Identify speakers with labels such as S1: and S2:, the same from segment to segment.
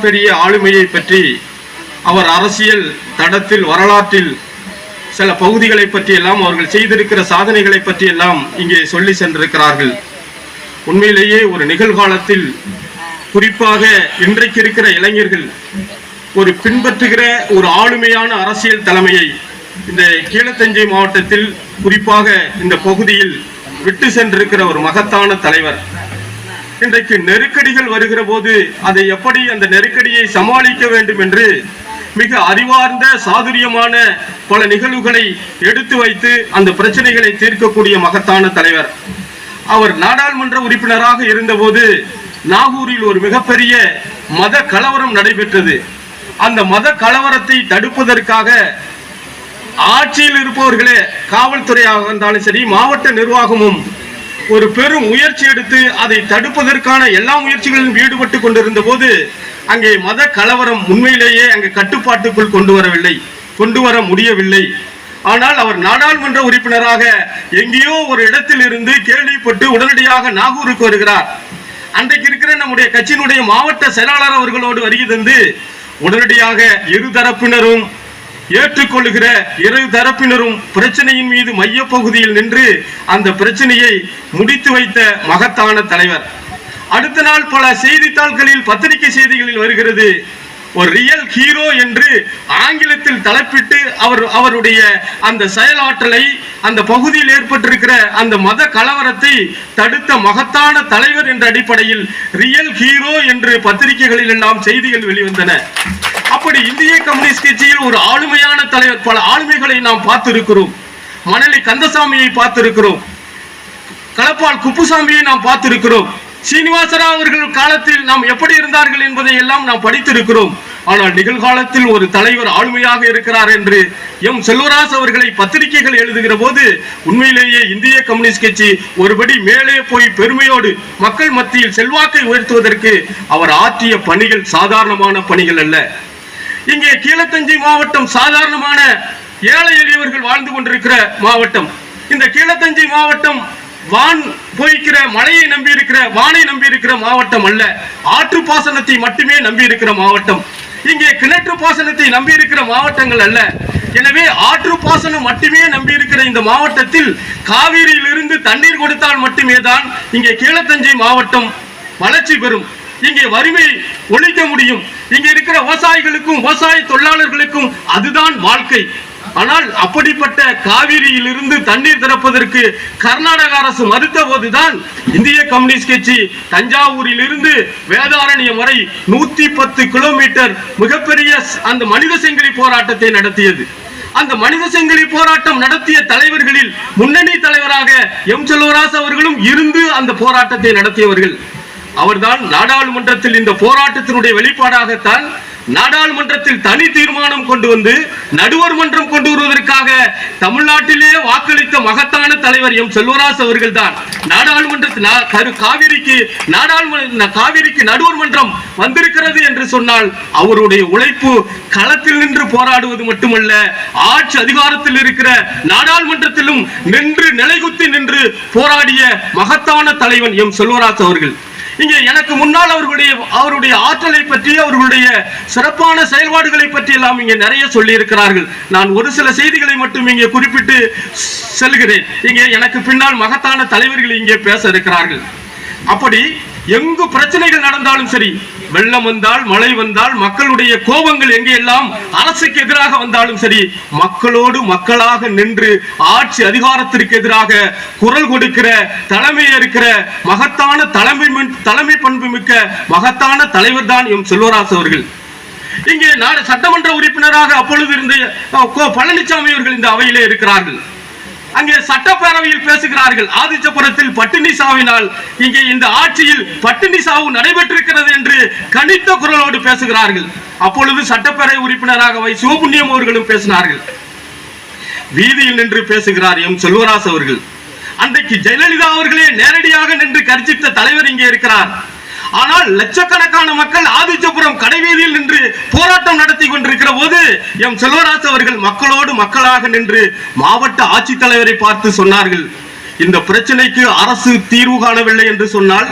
S1: பெரிய ஆளுமையை பற்றி அவர் அரசியல் தடத்தில் வரலாற்றில் சில பகுதிகளை பற்றி எல்லாம் அவர்கள் செய்திருக்கிற சாதனைகளை பற்றி எல்லாம் இங்கே சொல்லி சென்றிருக்கிறார்கள். உண்மையிலேயே ஒரு நிகழ்காலத்தில் குறிப்பாக இன்றைக்கு இருக்கிற இளைஞர்கள் ஒரு பின்பற்றுகிற ஒரு ஆளுமையான அரசியல் தலைமையை இந்த கீழத்தஞ்சை மாவட்டத்தில் குறிப்பாக இந்த பகுதியில் விட்டு சென்றிருக்கிற ஒரு மகத்தான தலைவர். இன்றைக்கு நெருக்கடிகள் வருகிற போது அதை எப்படி அந்த நெருக்கடியை சமாளிக்க வேண்டும் என்று மிக அறிவார்ந்த சாதுரியமான பல நிகழ்வுகளை எடுத்து வைத்து அந்த பிரச்சனைகளை தீர்க்கக்கூடிய மகத்தான தலைவர். அவர் நாடாளுமன்ற உறுப்பினராக இருந்தபோது நாகூரில் ஒரு மிகப்பெரிய மத கலவரம் நடைபெற்றது. அந்த மத கலவரத்தை தடுப்பதற்காக ஆட்சியில் இருப்பவர்களே, காவல்துறையாக இருந்தாலும் சரி, மாவட்ட நிர்வாகமும் ஒரு பெரும் முயற்சி எடுத்து அதை தடுப்பதற்கான எல்லா முயற்சிகளிலும் ஈடுபட்டு கொண்டிருந்த போது அங்கே மத கலவரம் உண்மையிலேயே அங்கே கட்டுப்பாட்டுக்குள் கொண்டு வர முடியவில்லை. ஆனால் அவர் நாடாளுமன்ற உறுப்பினராக எங்கேயோ ஒரு இடத்தில் இருந்து கேள்விப்பட்டு உடனடியாக நாகூருக்கு வருகிறார். அன்றைக்கு இருக்கிற நம்முடைய கட்சியினுடைய மாவட்ட செயலாளர் அவர்களோடு வருகை தந்து உடனடியாக இருதரப்பினரும் ஏற்றுக்கொள்ளுகிற இரு தரப்பினரும் பிரச்சனையின் மீது மைய பகுதியில் நின்று அந்த பிரச்சனையை முடித்து வைத்த மகத்தான தலைவர். அடுத்த நாள் பல செய்தித்தாள்களில் பத்திரிகை செய்திகளில் வருகிறது, ஒரு ரியல் ஹீரோ என்று ஆங்கிலத்தில் தலைப்பிட்டு அவருடைய அந்த செயலாற்றலை, அந்த பகுதியில் ஏற்பட்டிருக்கிற அந்த மத கலவரத்தை தடுத்த மகத்தான தலைவர் என்ற அடிப்படையில் ரியல் ஹீரோ என்று பத்திரிகைகளில் எல்லாம் செய்திகள் வெளிவந்தன. அப்படி இந்திய கம்யூனிஸ்ட் கட்சியில் ஒரு ஆளுமையான தலைவர், பல ஆளுமைகளை நாம் பார்த்திருக்கிறோம். மணலி கந்தசாமியை பார்த்திருக்கிறோம், களப்பால் குப்புசாமியை நாம் பார்த்திருக்கிறோம். சீனிவாசராவ் அவர்கள் காலத்தில் நாம் எப்படி இருந்தார்கள் என்பதை எல்லாம் நாம் படித்திருக்கிறோம். ஆனால் நிகழ்காலத்தில் ஒரு தலைவர் ஆளுமையாக இருக்கிறார் என்று எம் செல்வராஜ் அவர்களை பத்திரிகைகள் எழுதுகிற போது உண்மையிலேயே இந்திய கம்யூனிஸ்ட் கட்சி ஒருபடி மேலே போய் பெருமையோடு மக்கள் மத்தியில் செல்வாக்கை உயர்த்துவதற்கு அவர் ஆற்றிய பணிகள் சாதாரணமான பணிகள் அல்ல. இங்கே கீழத்தஞ்சை மாவட்டம் சாதாரணமான ஏழை எளியவர்கள் வாழ்ந்து கொண்டிருக்கிற மாவட்டம். இந்த கீழத்தஞ்சை மாவட்டம் வான் போய்க்கிற மழையை நம்பி இருக்கிற, வானை நம்பி இருக்கிற மாவட்டம் அல்ல. ஆற்று பாசனத்தை மட்டுமே நம்பி இருக்கிற மாவட்டம். இங்கே கிணற்று பாசனத்தை நம்பி இருக்கிற மாவட்டங்கள் அல்ல. எனவே ஆற்று பாசனம் மட்டுமே நம்பி இருக்கிற இந்த மாவட்டத்தில் காவிரியில் இருந்து தண்ணீர் கொடுத்தால் மட்டுமே தான் இங்கே கீழத்தஞ்சை மாவட்டம் வளர்ச்சி பெறும். இங்கே வறுமை ஒழிக்க முடியும். இங்கே இருக்கிற விவசாயிகளுக்கும் விவசாய தொழிலாளர்களுக்கும் அதுதான் வாழ்க்கை. ஆனால் அப்படிப்பட்ட காவிரியில் இருந்து தண்ணீர் திறப்பதற்கு கர்நாடக அரசு மறுத்த போதுதான் இந்திய கம்யூனிஸ்ட் கட்சி தஞ்சாவூரில் இருந்து வேதாரண்யம் வரை 110 கிலோமீட்டர் மிகப்பெரிய அந்த மனித சங்கிலி போராட்டத்தை நடத்தியது. அந்த மனித சங்கிலி போராட்டம் நடத்திய தலைவர்களில் முன்னணி தலைவராக எம் செல்வராஜ் அவர்களும் இருந்து அந்த போராட்டத்தை நடத்தியவர்கள். அவர்தான் நாடாளுமன்றத்தில் இந்த போராட்டத்தினுடைய வெளிப்பாடாகத்தான் நாடாளுமன்றத்தில் தனி தீர்மானம் கொண்டு வந்து நடுவர் மன்றம் கொண்டு வருவதற்காக தமிழ்நாட்டிலேயே வாக்களித்த மகத்தான தலைவர் எம் செல்வராஜ் அவர்கள் தான். நாடாளுமன்றத்தில் காவிரிக்கு நடுவர் மன்றம் வந்திருக்கிறது என்று சொன்னால் அவருடைய உழைப்பு களத்தில் நின்று போராடுவது மட்டுமல்ல, ஆட்சி அதிகாரத்தில் இருக்கிற நாடாளுமன்றத்திலும் நின்று நிலைகுத்தி நின்று போராடிய மகத்தான தலைவன் எம் செல்வராஜ் அவர்கள். இங்கே எனக்கு முன்னால் அவருடைய ஆற்றலை பற்றி, அவர்களுடைய சிறப்பான செயல்பாடுகளை பற்றி எல்லாம் இங்கே நிறைய சொல்லி இருக்கிறார்கள். நான் ஒரு சில செய்திகளை மட்டும் இங்கே குறிப்பிட்டு செல்கிறேன். இங்கே எனக்கு பின்னால் மகத்தான தலைவர்கள் இங்கே பேச இருக்கிறார்கள். அப்படி எங்கு பிரச்சனைகள் நடந்தாலும் சரி, வெள்ளம் வந்தால், மழை வந்தால், மக்களுடைய கோபங்கள் எங்கே எல்லாம் அரசுக்கு எதிராக வந்தாலும் சரி, மக்களோடு மக்களாக நின்று ஆட்சி அதிகாரத்திற்கு எதிராக குரல் கொடுக்கிற, தலைமை இருக்கிற மகத்தான தலைமை பண்பு மிக்க மகத்தான தலைவர் தான் எம் செல்வராஜ் அவர்கள். இங்கே சட்டமன்ற உறுப்பினராக அப்பொழுது இருந்த பழனிசாமி அவர்கள் இந்த அவையிலே இருக்கிறார்கள். அங்கே சட்டப்பேரவையில் பேசுகிறார்கள். ஆதிச்சபுரத்தில் பட்டினி சாவினால் இங்கே இந்த ஆட்சியில் பட்டினி சாவு நடைபெற்றிருக்கிறது என்று கனித்த குரலோடு பேசுகிறார்கள். அப்பொழுது சட்டப்பேரவை உறுப்பினராக வை சிவபுண்ணியம் அவர்களும் பேசினார்கள். வீதியில் நின்று பேசுகிறார் எம் செல்வராஜ் அவர்கள். அன்றைக்கு ஜெயலலிதா அவர்களே நேரடியாக நின்று கர்ஜித்த தலைவர் இங்கே இருக்கிறார். ஆனால் லட்சக்கணக்கான மக்கள் ஆதிச்சபுரம் கடைவீதியில் நின்று போராட்டம் நடத்தி கொண்டிருக்கிற போது எம் செல்வராஜ் அவர்கள் மக்களோடு மக்களாக நின்று மாவட்ட ஆட்சித்தலைவரை பார்த்து சொன்னார்கள், இந்த பிரச்சனைக்கு அரசு தீர்வு காணவில்லை என்று சொன்னால்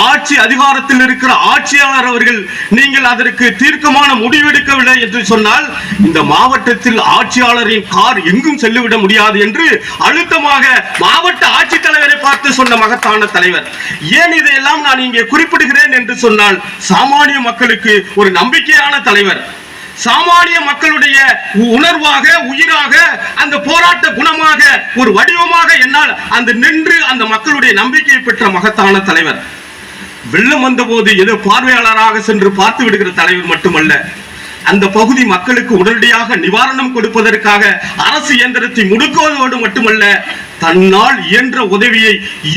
S1: ஆட்சி அதிகாரத்தில் இருக்கிற ஆட்சியாளர் அவர்கள் நீங்கள் அதற்கு தீர்க்கமான முடிவெடுக்கவில்லை என்று சொன்னால் இந்த மாவட்டத்தில் ஆட்சியாளரின் கார் எங்கும் செல்லுவிட முடியாது என்று அழுத்தமாக மாவட்ட ஆட்சித்தலைவரை பார்த்து சொன்ன மகத்தான தலைவர். ஏன் இதையெல்லாம் நான் இங்கே குறிப்பிடுகிறேன் என்று சொன்னால், சாமானிய மக்களுக்கு ஒரு நம்பிக்கையான தலைவர், சாமானிய மக்களுடைய உணர்வாக, உயிராக, அந்த போராட்ட குணமாக, ஒரு வடிவமாக என்னால் அந்த நின்று அந்த மக்களுடைய நம்பிக்கையை பெற்ற மகத்தான தலைவர். வெள்ளம் வந்த போது ஏதோ பார்வையாளராக சென்று பார்த்து விடுகிற தலைவர் மட்டுமல்ல, அந்த பகுதி மக்களுக்கு உடனடியாக நிவாரணம் கொடுப்பதற்காக அரசு இயந்திரத்தை முடுக்குவதோடு மட்டுமல்ல, தன்னால் இயன்ற உதவியை,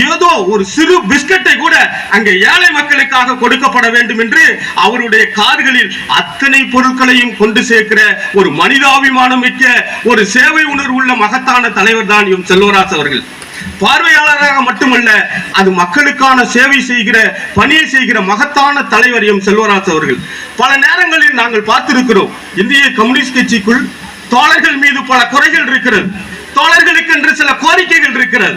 S1: ஏதோ ஒரு சிறு பிஸ்கட்டை கூட அங்கே ஏழை மக்களுக்காக கொடுக்கப்பட வேண்டும் என்று அவருடைய கார்களில் அத்தனை பொருட்களையும் கொண்டு சேர்க்கிற ஒரு மனிதாபிமானம் மிக்க ஒரு சேவை உணர்வுள்ள மகத்தான தலைவர் தான் எம் செல்வராஜ் அவர்கள். பார்வையாளராக மட்டுமல்ல, அது மக்களுக்கான சேவை செய்கிற பணியை செய்கிற மகத்தான தலைவர் எம் செல்வராஜ் அவர்கள். பல நேரங்களில் நாங்கள் பார்த்திருக்கிறோம், இந்திய கம்யூனிஸ்ட் கட்சிக்குள் தோழர்கள் மீது பல குறைகள் இருக்கிறது, தோழர்களுக்கு என்று சில கோரிக்கைகள் இருக்கிறது.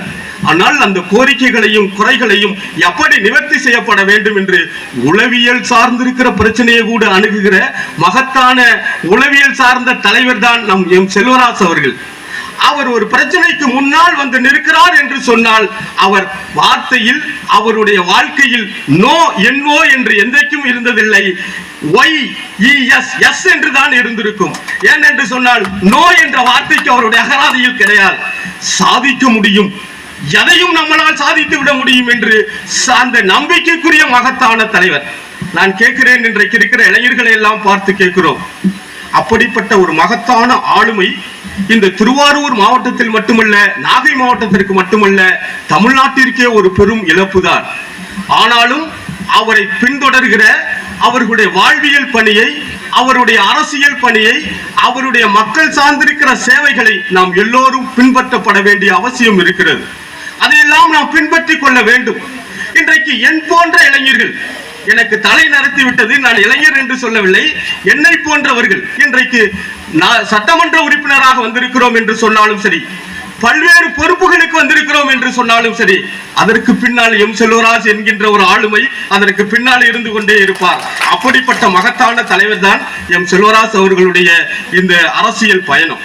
S1: ஆனால் அந்த கோரிக்கைகளையும் குறைகளையும் எப்படி நிவர்த்தி செய்யப்பட வேண்டும் என்று உளவியல் சார்ந்திருக்கிற பிரச்சனையை கூட அணுகுகிற மகத்தான உளவியல் சார்ந்த தலைவர் தான் நம் எம் செல்வராஜ் அவர்கள். அவர் ஒரு பிரச்சனைக்கு முன்னால் வந்து நிற்கிறார் என்று சொன்னால், அவர் வார்த்தையில், அவருடைய வாழ்க்கையில் நோ என்னோ என்று என்றைக்கும் இருந்ததில்லை, YES என்று தான் இருந்திருக்கும். ஏன் என்று சொன்னால், நோ என்ற வார்த்தைக்கு அவருடைய அகராதியில் கிடையாது. சாதிக்க முடியும், எதையும் நம்மளால் சாதித்து விட முடியும் என்று அந்த நம்பிக்கைக்குரிய மகத்தான தலைவர். நான் கேட்கிறேன், இன்றைக்கு இருக்கிற இளைஞர்களை எல்லாம் பார்த்து கேட்கிறோம், அப்படிப்பட்ட ஒரு மகத்தான ஆளுமை இந்த திருவாரூர் மாவட்டத்தில் மட்டுமல்ல, நாகை மாவட்டத்திற்கு மட்டுமல்ல, தமிழ்நாட்டிற்கே ஒரு பெரும் இழப்புதான். ஆனாலும் அவரை பின்தொடர்கிற அவர்களுடைய வாழ்வியல் பணியை, அவருடைய அரசியல் பணியை, அவருடைய மக்கள் சார்ந்திருக்கிற சேவைகளை நாம் எல்லோரும் பின்பற்றப்பட வேண்டிய அவசியம் இருக்கிறது. அதையெல்லாம் நாம் பின்பற்றிக் கொள்ள வேண்டும். இன்றைக்கு என் போன்ற இளைஞர்கள், எனக்கு தலை நடத்தி விட்டது, நான் இளைஞர் என்று சொல்லவில்லை, என்னை போன்றவர்கள் இன்றைக்கு சட்டமன்ற உறுப்பினராக வந்திருக்கிறோம் என்று சொன்னாலும் சரி, பல்வேறு பொறுப்புகளுக்கு வந்திருக்கிறோம் என்று சொன்னாலும் சரி, அதற்கு பின்னால் எம் செல்வராஜ் என்கின்ற ஒரு ஆளுமை அதற்கு பின்னால் இருந்து கொண்டே இருப்பார். அப்படிப்பட்ட மகத்தான தலைவர் தான் எம் செல்வராஜ் அவர்களுடைய இந்த அரசியல் பயணம்.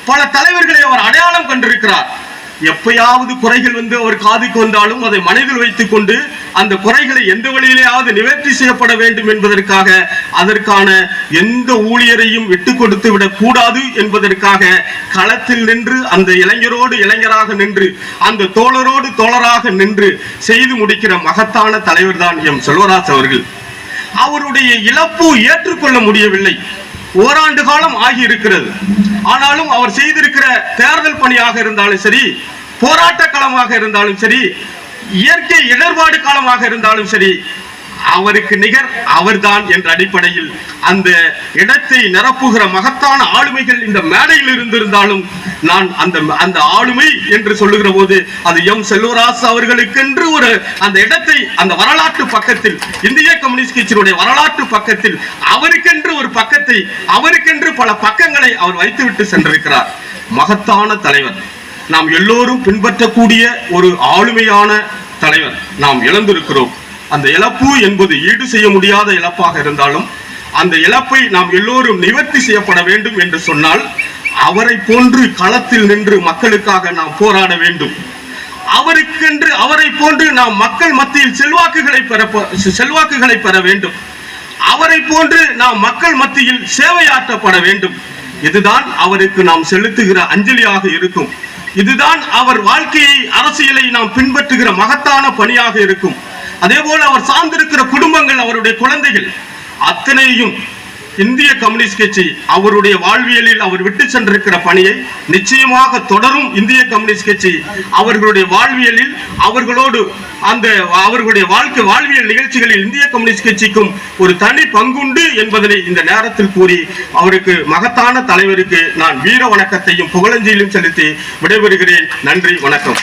S1: பல தலைவர்களை அவர் அடையாளம் கண்டிருக்கிறார். எப்பயாவது குறைகள் வந்து அவர் காதுக்கு வந்தாலும் அதை மனதில் வைத்துக் கொண்டு அந்த குறைகளை எந்த வழியிலேயாவது நிவர்த்தி செய்யப்பட வேண்டும் என்பதற்காக, அதற்கான எந்த ஊழியரையும் விட்டு கொடுத்து விடக் கூடாது என்பதற்காக களத்தில் நின்று, அந்த இளைஞரோடு இளைஞராக நின்று, அந்த தோழரோடு தோழராக நின்று செய்து முடிக்கிற மகத்தான தலைவர் தான் எம் செல்வராஜ் அவர்கள். அவருடைய இழப்பு ஏற்றுக்கொள்ள முடியவில்லை. ஓராண்டு காலம் ஆகி இருக்கிறது. ஆனாலும் அவர் செய்திருக்கிற தேர்தல் பணியாக இருந்தாலும் சரி, போராட்ட களமாக இருந்தாலும் சரி, இயற்கை இடர்பாடு காலமாக இருந்தாலும் சரி, அவருக்கு நிகர் அவர்தான் என்ற அடிப்படையில் அந்த இடத்தை நிரப்புகிற மகத்தான ஆளுமைகள் இந்த மேடையில் இருந்திருந்தாலும், நான் அந்த ஆளுமை என்று சொல்லுகிற போது அது எம் செல்வராஜ் அவர்களுக்கென்று ஒரு அந்த இடத்தை, அந்த வரலாற்று பக்கத்தில், இந்திய கம்யூனிஸ்ட் கட்சியினுடைய வரலாற்று பக்கத்தில் அவருக்கென்று ஒரு பக்கத்தை, அவருக்கென்று பல பக்கங்களை அவர் வைத்துவிட்டு சென்றிருக்கிறார். மகத்தான தலைவர், நாம் எல்லோரும் பின்பற்றக்கூடிய ஒரு ஆளுமையான தலைவர் நாம் இழந்திருக்கிறோம். அந்த இழப்பு என்பது ஈடு செய்ய முடியாத இழப்பாக இருந்தாலும், அந்த இழப்பை நாம் எல்லோரும் நிவர்த்தி செய்யப்பட வேண்டும் என்று சொன்னால், அவரை போன்று களத்தில் நின்று மக்களுக்காக நாம் போராட வேண்டும். அவருக்கென்று, அவரை போன்று நாம் மக்கள் மத்தியில் செல்வாக்குகளை பெற வேண்டும். அவரை போன்று நாம் மக்கள் மத்தியில் சேவையாற்றப்பட வேண்டும். இதுதான் அவருக்கு நாம் செலுத்துகிற அஞ்சலியாக இருக்கும். இதுதான் அவர் வாழ்க்கையை, அரசியலை நாம் பின்பற்றுகிற மகத்தான பணியாக இருக்கும். அதே போல அவர் சார்ந்திருக்கிற குடும்பங்கள், அவருடைய குழந்தைகள் அத்தனையும் இந்திய கம்யூனிஸ்ட் கட்சி அவருடைய வாழ்வியலில் அவர் விட்டு சென்றிருக்கிற பணியை நிச்சயமாக தொடரும். இந்திய கம்யூனிஸ்ட் கட்சி அவர்களுடைய வாழ்வியலில், அவர்களோடு அந்த அவர்களுடைய வாழ்வியல் நிகழ்ச்சிகளில் இந்திய கம்யூனிஸ்ட் கட்சிக்கும் ஒரு தனி பங்குண்டு என்பதனை இந்த நேரத்தில் கூறி, அவருக்கு மகத்தான தலைவருக்கு நான் வீர வணக்கத்தையும் புகழஞ்சலியும் செலுத்தி விடைபெறுகிறேன். நன்றி, வணக்கம்.